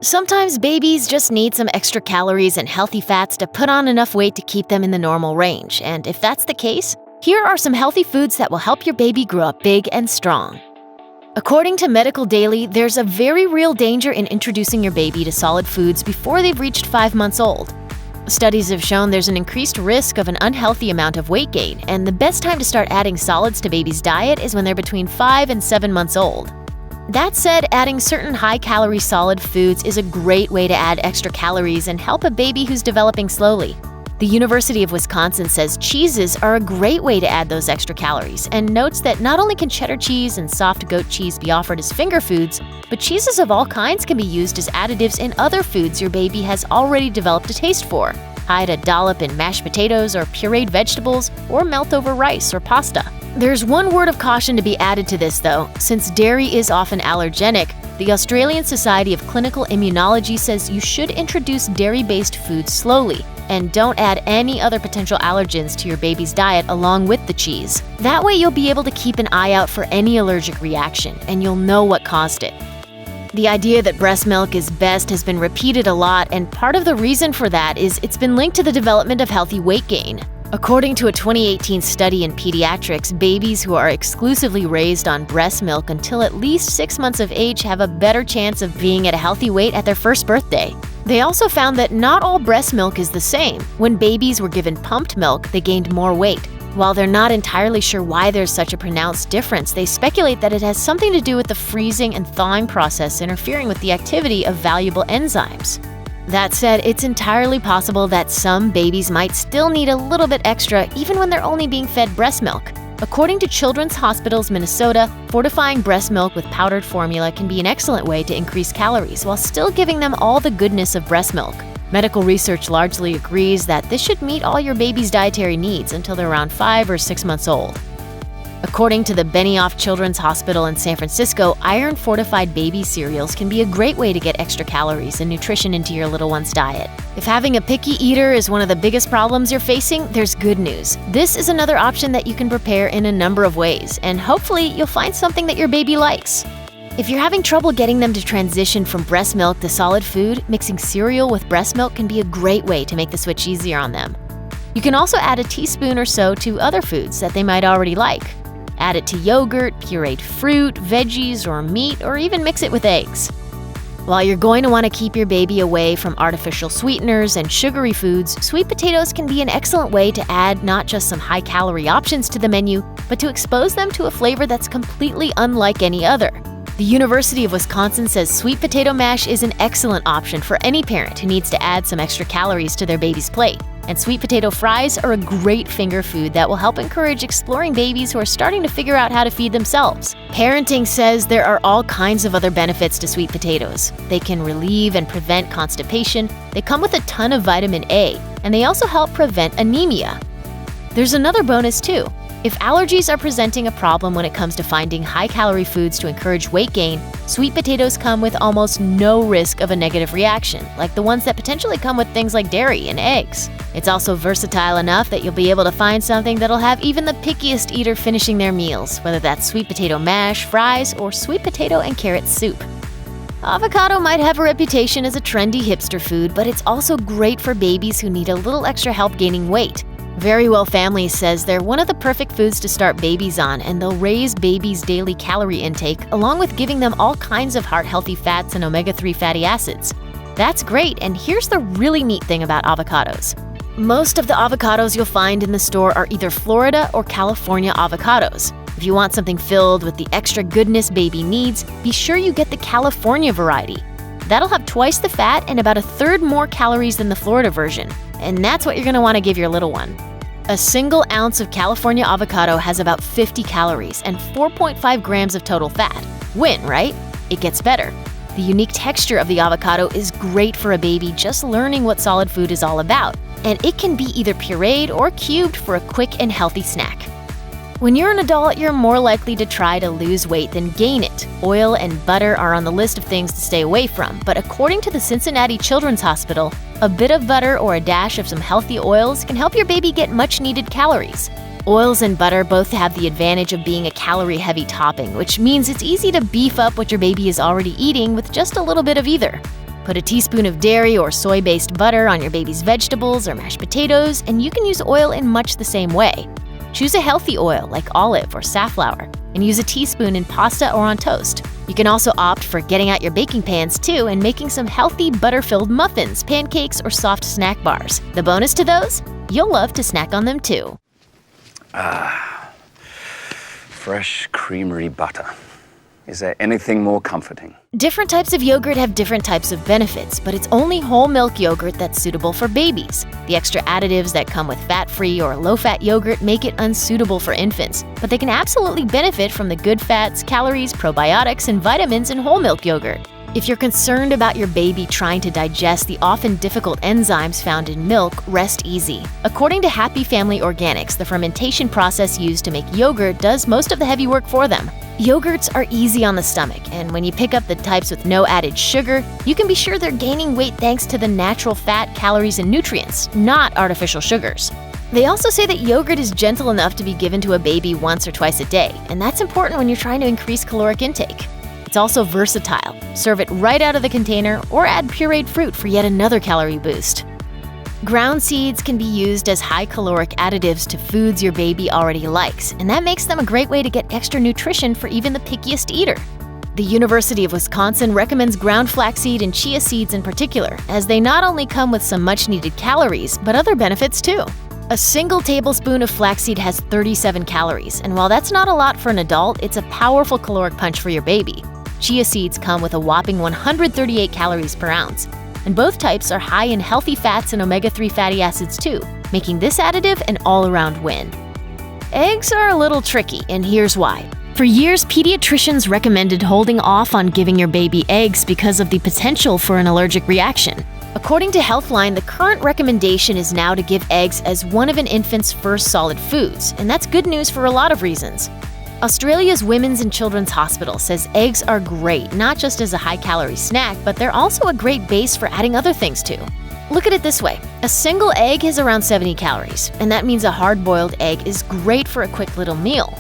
Sometimes babies just need some extra calories and healthy fats to put on enough weight to keep them in the normal range. And if that's the case, here are some healthy foods that will help your baby grow up big and strong. According to Medical Daily, there's a very real danger in introducing your baby to solid foods before they've reached 5 months old. Studies have shown there's an increased risk of an unhealthy amount of weight gain, and the best time to start adding solids to baby's diet is when they're between 5 and 7 months old. That said, adding certain high-calorie solid foods is a great way to add extra calories and help a baby who's developing slowly. The University of Wisconsin says cheeses are a great way to add those extra calories, and notes that not only can cheddar cheese and soft goat cheese be offered as finger foods, but cheeses of all kinds can be used as additives in other foods your baby has already developed a taste for. Hide a dollop in mashed potatoes or pureed vegetables, or melt over rice or pasta. There's one word of caution to be added to this, though. Since dairy is often allergenic, the Australian Society of Clinical Immunology says you should introduce dairy-based foods slowly, and don't add any other potential allergens to your baby's diet along with the cheese. That way you'll be able to keep an eye out for any allergic reaction, and you'll know what caused it. The idea that breast milk is best has been repeated a lot, and part of the reason for that is it's been linked to the development of healthy weight gain. According to a 2018 study in pediatrics, babies who are exclusively raised on breast milk until at least 6 months of age have a better chance of being at a healthy weight at their first birthday. They also found that not all breast milk is the same. When babies were given pumped milk, they gained more weight. While they're not entirely sure why there's such a pronounced difference, they speculate that it has something to do with the freezing and thawing process interfering with the activity of valuable enzymes. That said, it's entirely possible that some babies might still need a little bit extra even when they're only being fed breast milk. According to Children's Hospitals Minnesota, fortifying breast milk with powdered formula can be an excellent way to increase calories while still giving them all the goodness of breast milk. Medical research largely agrees that this should meet all your baby's dietary needs until they're around 5 or 6 months old. According to the Benioff Children's Hospital in San Francisco, iron-fortified baby cereals can be a great way to get extra calories and nutrition into your little one's diet. If having a picky eater is one of the biggest problems you're facing, there's good news. This is another option that you can prepare in a number of ways, and hopefully you'll find something that your baby likes. If you're having trouble getting them to transition from breast milk to solid food, mixing cereal with breast milk can be a great way to make the switch easier on them. You can also add a teaspoon or so to other foods that they might already like. Add it to yogurt, pureed fruit, veggies, or meat, or even mix it with eggs. While you're going to want to keep your baby away from artificial sweeteners and sugary foods, sweet potatoes can be an excellent way to add not just some high-calorie options to the menu, but to expose them to a flavor that's completely unlike any other. The University of Wisconsin says sweet potato mash is an excellent option for any parent who needs to add some extra calories to their baby's plate. And sweet potato fries are a great finger food that will help encourage exploring babies who are starting to figure out how to feed themselves. Parenting says there are all kinds of other benefits to sweet potatoes. They can relieve and prevent constipation, they come with a ton of vitamin A, and they also help prevent anemia. There's another bonus too. If allergies are presenting a problem when it comes to finding high-calorie foods to encourage weight gain, sweet potatoes come with almost no risk of a negative reaction, like the ones that potentially come with things like dairy and eggs. It's also versatile enough that you'll be able to find something that'll have even the pickiest eater finishing their meals, whether that's sweet potato mash, fries, or sweet potato and carrot soup. Avocado might have a reputation as a trendy hipster food, but it's also great for babies who need a little extra help gaining weight. Very Well Family says they're one of the perfect foods to start babies on, and they'll raise babies' daily calorie intake, along with giving them all kinds of heart-healthy fats and omega-3 fatty acids. That's great, and here's the really neat thing about avocados. Most of the avocados you'll find in the store are either Florida or California avocados. If you want something filled with the extra goodness baby needs, be sure you get the California variety. That'll have twice the fat and about a third more calories than the Florida version. And that's what you're going to want to give your little one. A single ounce of California avocado has about 50 calories and 4.5 grams of total fat. Win, right? It gets better. The unique texture of the avocado is great for a baby just learning what solid food is all about, and it can be either pureed or cubed for a quick and healthy snack. When you're an adult, you're more likely to try to lose weight than gain it. Oil and butter are on the list of things to stay away from, but according to the Cincinnati Children's Hospital, a bit of butter or a dash of some healthy oils can help your baby get much-needed calories. Oils and butter both have the advantage of being a calorie-heavy topping, which means it's easy to beef up what your baby is already eating with just a little bit of either. Put a teaspoon of dairy or soy-based butter on your baby's vegetables or mashed potatoes, and you can use oil in much the same way. Choose a healthy oil like olive or safflower, and use a teaspoon in pasta or on toast. You can also opt for getting out your baking pans too and making some healthy butter-filled muffins, pancakes, or soft snack bars. The bonus to those? You'll love to snack on them too. Fresh creamery butter. Is there anything more comforting? Different types of yogurt have different types of benefits, but it's only whole milk yogurt that's suitable for babies. The extra additives that come with fat-free or low-fat yogurt make it unsuitable for infants, but they can absolutely benefit from the good fats, calories, probiotics, and vitamins in whole milk yogurt. If you're concerned about your baby trying to digest the often difficult enzymes found in milk, rest easy. According to Happy Family Organics, the fermentation process used to make yogurt does most of the heavy work for them. Yogurts are easy on the stomach, and when you pick up the types with no added sugar, you can be sure they're gaining weight thanks to the natural fat, calories, and nutrients, not artificial sugars. They also say that yogurt is gentle enough to be given to a baby once or twice a day, and that's important when you're trying to increase caloric intake. It's also versatile. Serve it right out of the container or add pureed fruit for yet another calorie boost. Ground seeds can be used as high-caloric additives to foods your baby already likes, and that makes them a great way to get extra nutrition for even the pickiest eater. The University of Wisconsin recommends ground flaxseed and chia seeds in particular, as they not only come with some much-needed calories, but other benefits too. A single tablespoon of flaxseed has 37 calories, and while that's not a lot for an adult, it's a powerful caloric punch for your baby. Chia seeds come with a whopping 138 calories per ounce, and both types are high in healthy fats and omega-3 fatty acids too, making this additive an all-around win. Eggs are a little tricky, and here's why. For years, pediatricians recommended holding off on giving your baby eggs because of the potential for an allergic reaction. According to Healthline, the current recommendation is now to give eggs as one of an infant's first solid foods, and that's good news for a lot of reasons. Australia's Women's and Children's Hospital says eggs are great, not just as a high-calorie snack, but they're also a great base for adding other things to. Look at it this way. A single egg has around 70 calories, and that means a hard-boiled egg is great for a quick little meal.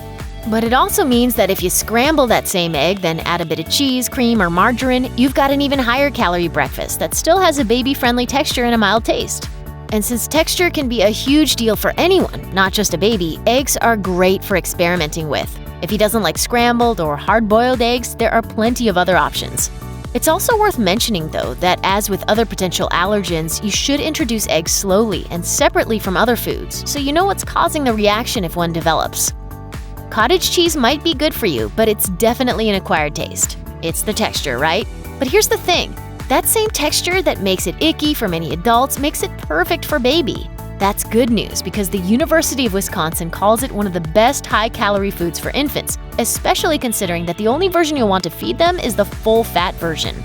But it also means that if you scramble that same egg, then add a bit of cheese, cream, or margarine, you've got an even higher calorie breakfast that still has a baby-friendly texture and a mild taste. And since texture can be a huge deal for anyone, not just a baby, eggs are great for experimenting with. If he doesn't like scrambled or hard-boiled eggs, there are plenty of other options. It's also worth mentioning, though, that as with other potential allergens, you should introduce eggs slowly and separately from other foods, so you know what's causing the reaction if one develops. Cottage cheese might be good for you, but it's definitely an acquired taste. It's the texture, right? But here's the thing. That same texture that makes it icky for many adults makes it perfect for baby. That's good news because the University of Wisconsin calls it one of the best high-calorie foods for infants, especially considering that the only version you'll want to feed them is the full-fat version.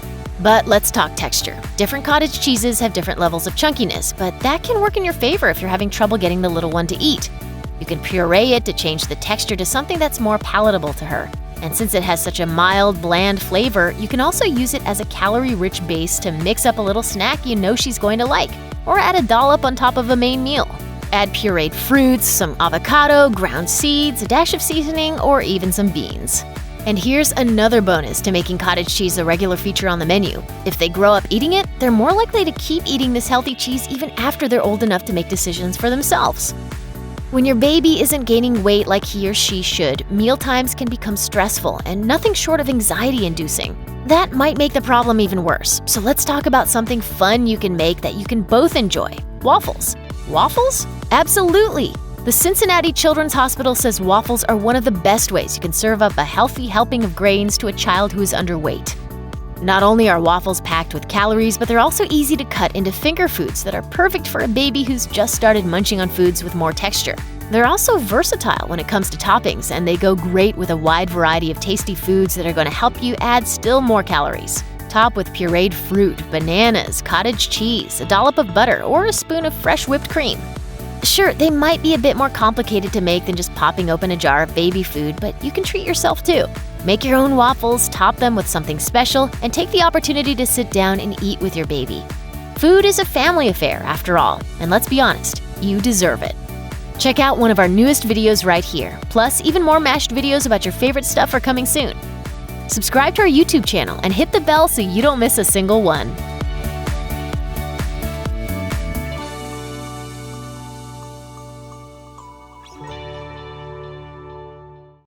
But let's talk texture. Different cottage cheeses have different levels of chunkiness, but that can work in your favor if you're having trouble getting the little one to eat. You can puree it to change the texture to something that's more palatable to her. And since it has such a mild, bland flavor, you can also use it as a calorie-rich base to mix up a little snack you know she's going to like, or add a dollop on top of a main meal. Add pureed fruits, some avocado, ground seeds, a dash of seasoning, or even some beans. And here's another bonus to making cottage cheese a regular feature on the menu. If they grow up eating it, they're more likely to keep eating this healthy cheese even after they're old enough to make decisions for themselves. When your baby isn't gaining weight like he or she should, mealtimes can become stressful and nothing short of anxiety-inducing. That might make the problem even worse, so let's talk about something fun you can make that you can both enjoy. Waffles. Waffles? Absolutely! The Cincinnati Children's Hospital says waffles are one of the best ways you can serve up a healthy helping of grains to a child who is underweight. Not only are waffles packed with calories, but they're also easy to cut into finger foods that are perfect for a baby who's just started munching on foods with more texture. They're also versatile when it comes to toppings, and they go great with a wide variety of tasty foods that are going to help you add still more calories. Top with pureed fruit, bananas, cottage cheese, a dollop of butter, or a spoon of fresh whipped cream. Sure, they might be a bit more complicated to make than just popping open a jar of baby food, but you can treat yourself too. Make your own waffles, top them with something special, and take the opportunity to sit down and eat with your baby. Food is a family affair, after all, and let's be honest, you deserve it. Check out one of our newest videos right here. Plus, even more mashed videos about your favorite stuff are coming soon. Subscribe to our YouTube channel and hit the bell so you don't miss a single one.